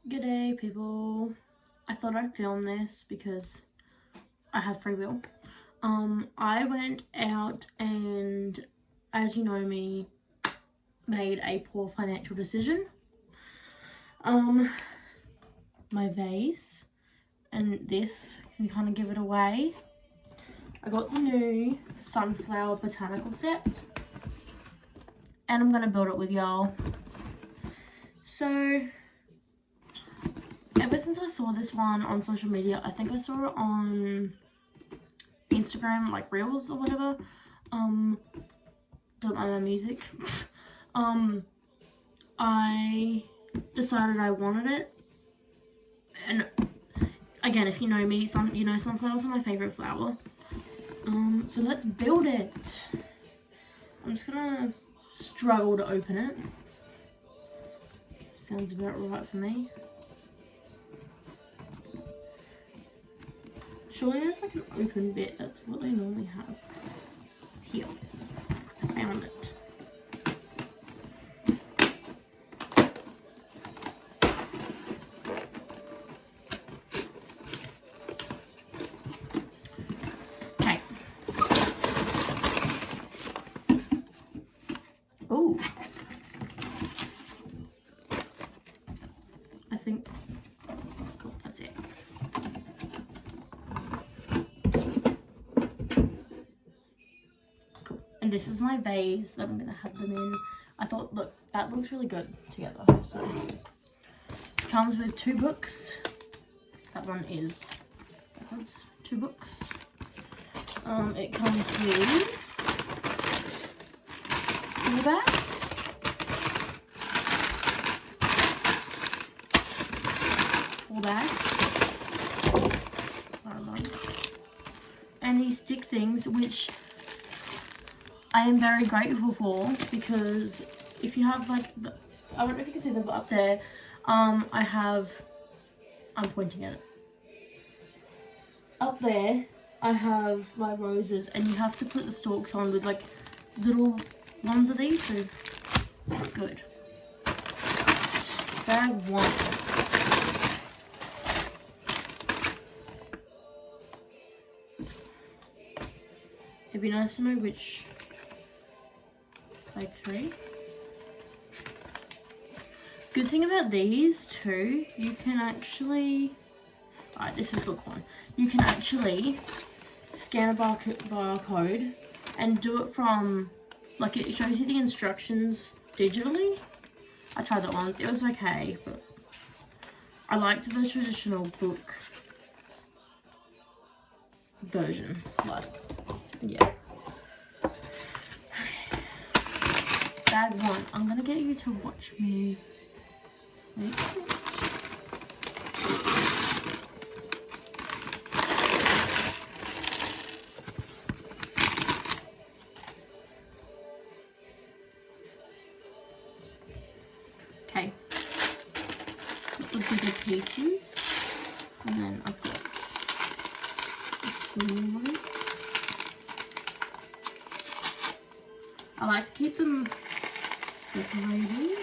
G'day people. I thought I'd film this because I have free will. I went out and, as you know me, made a poor financial decision. My vase and this can kind of give it away. I got the new sunflower botanical set and I'm gonna build it with y'all. So ever since I saw this one on social media, I think I saw it on Instagram, like Reels or whatever. Don't mind my music. I decided I wanted it. And again, if you know me, sunflowers are my favorite flower. So let's build it. I'm just gonna struggle to open it. Sounds about right for me. Surely there's like an open bit. That's what they normally have. Here. I found it. Okay. Oh. I think. Cool, that's it. And this is my vase that I'm going to have them in. I thought, look, that looks really good together. So, it comes with 2 books. That one is backwards. 2 books. It comes with 4 bags. 4 bags. And these stick things, which I am very grateful for, because if you have like, I don't know if you can see them, but up there, I'm pointing at it. Up there, I have my roses, and you have to put the stalks on with like little ones of these, so good. Bag 1. It'd be nice to know which. Like 3. Good thing about these too, you can actually, alright, this is book 1. You can actually scan a barcode and do it from, like, it shows you the instructions digitally. I tried that once, it was okay, but I liked the traditional book version, like, yeah. Bag 1. I'm gonna get you to watch me make it. Okay. Put the bigger pieces, and then I've got the small ones. I like to keep them separated.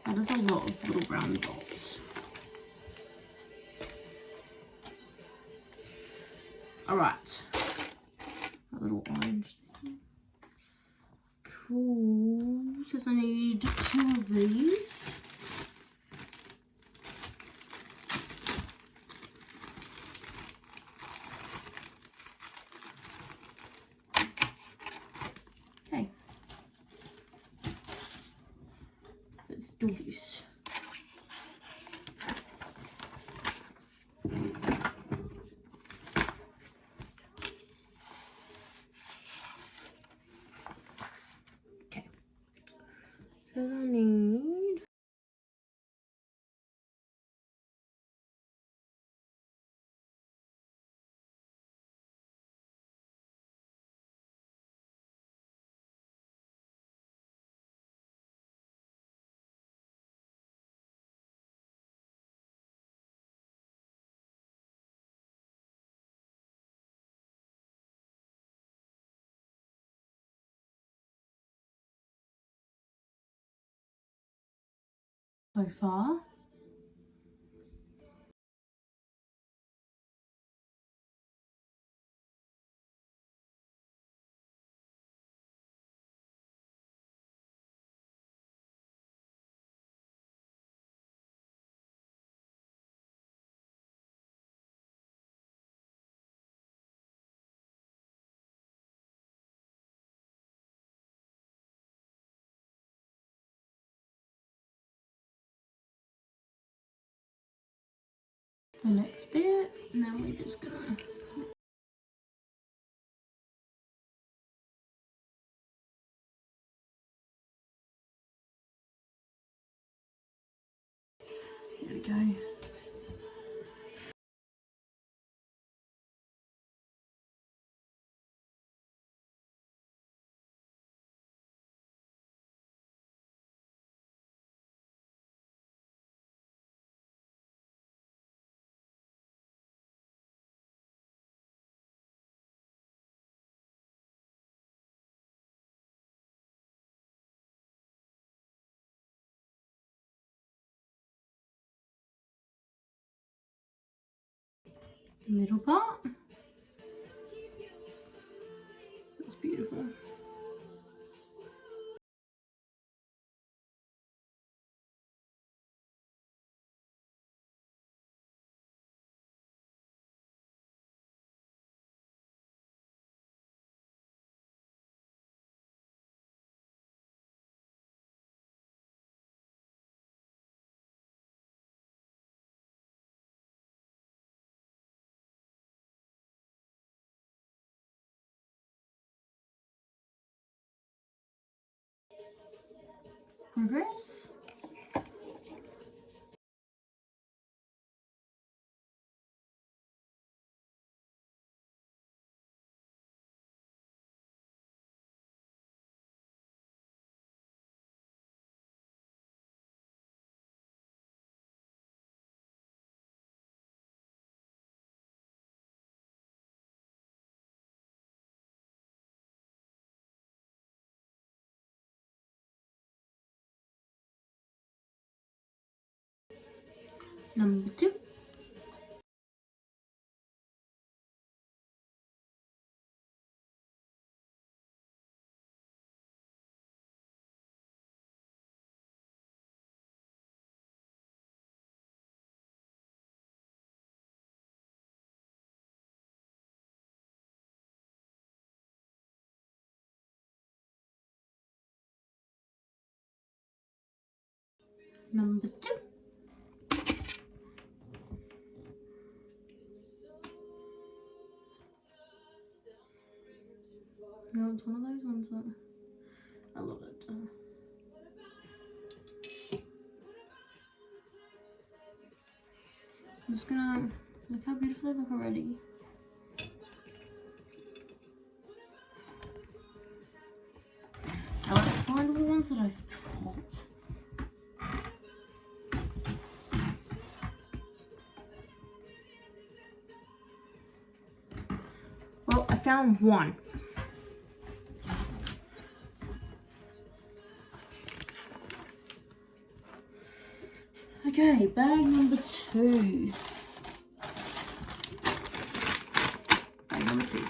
That is a lot of little brown dots. Alright. A little orange thing. Cool. Says I need 2 of these. Okay. Let's do this. Okay. So I need so far. the next bit, and then we're just gonna. There we go. The middle part. It's beautiful. Progress. Number 2. Number 2. No, it's one of those ones that I love it. I'm just gonna look how beautiful they look already. Now let's find all the ones that I've dropped. Well, I found one. Okay, bag number 2. Bag number 2.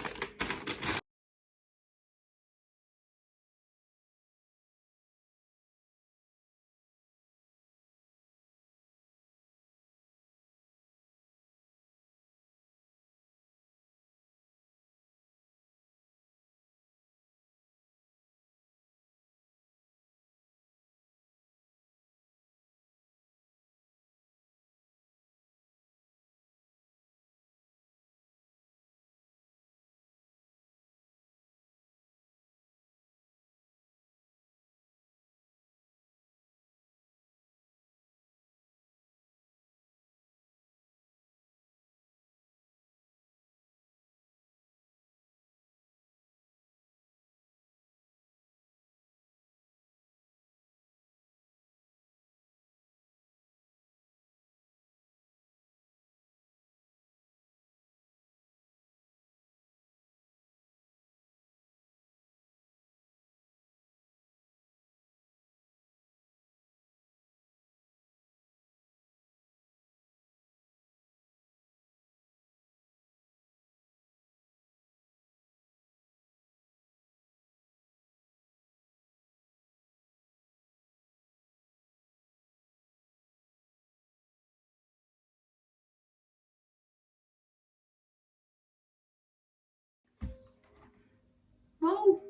Whoa!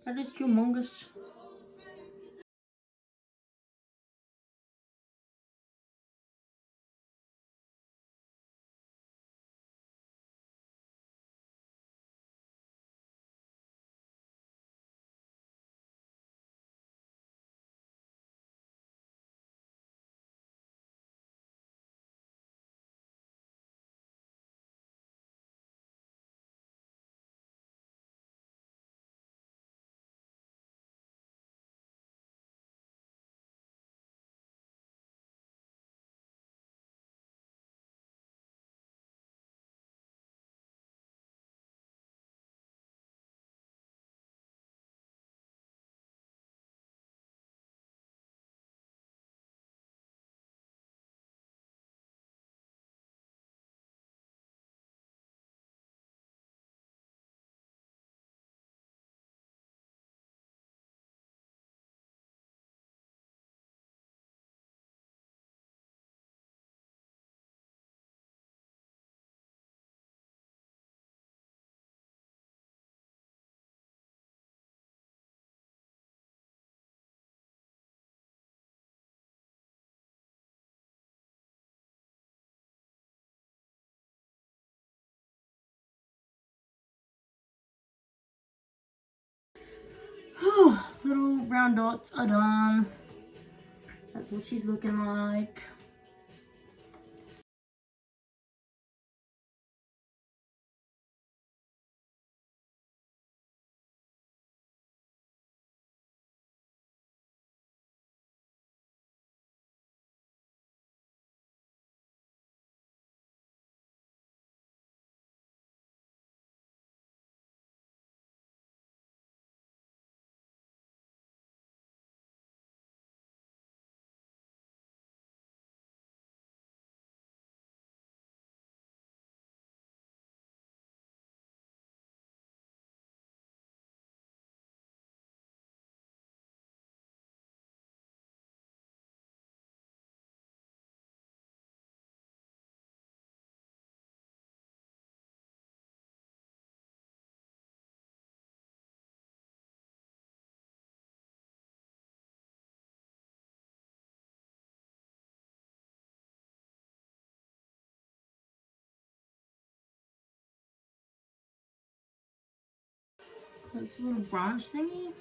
That is humongous. background dots are done. That's what she's looking like. This little branch thingy.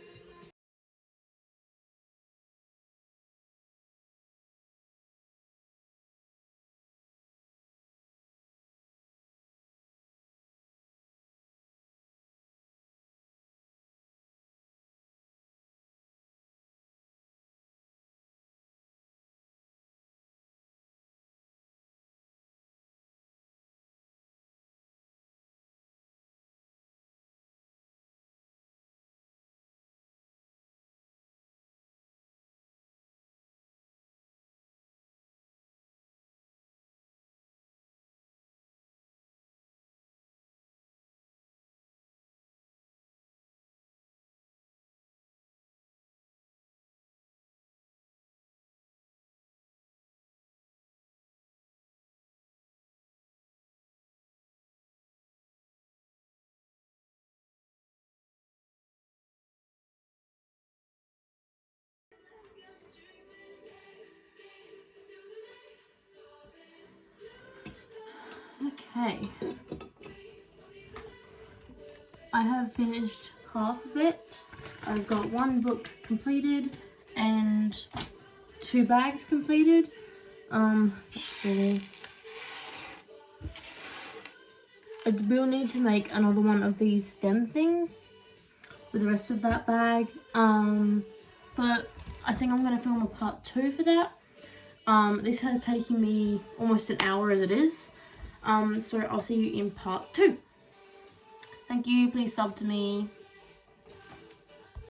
Okay. I have finished half of it. I've got one book completed and 2 bags completed. So I will need to make another one of these stem things with the rest of that bag. But I think I'm gonna film a part 2 for that. This has taken me almost an hour as it is. So I'll see you in part 2. Thank you, please sub to me.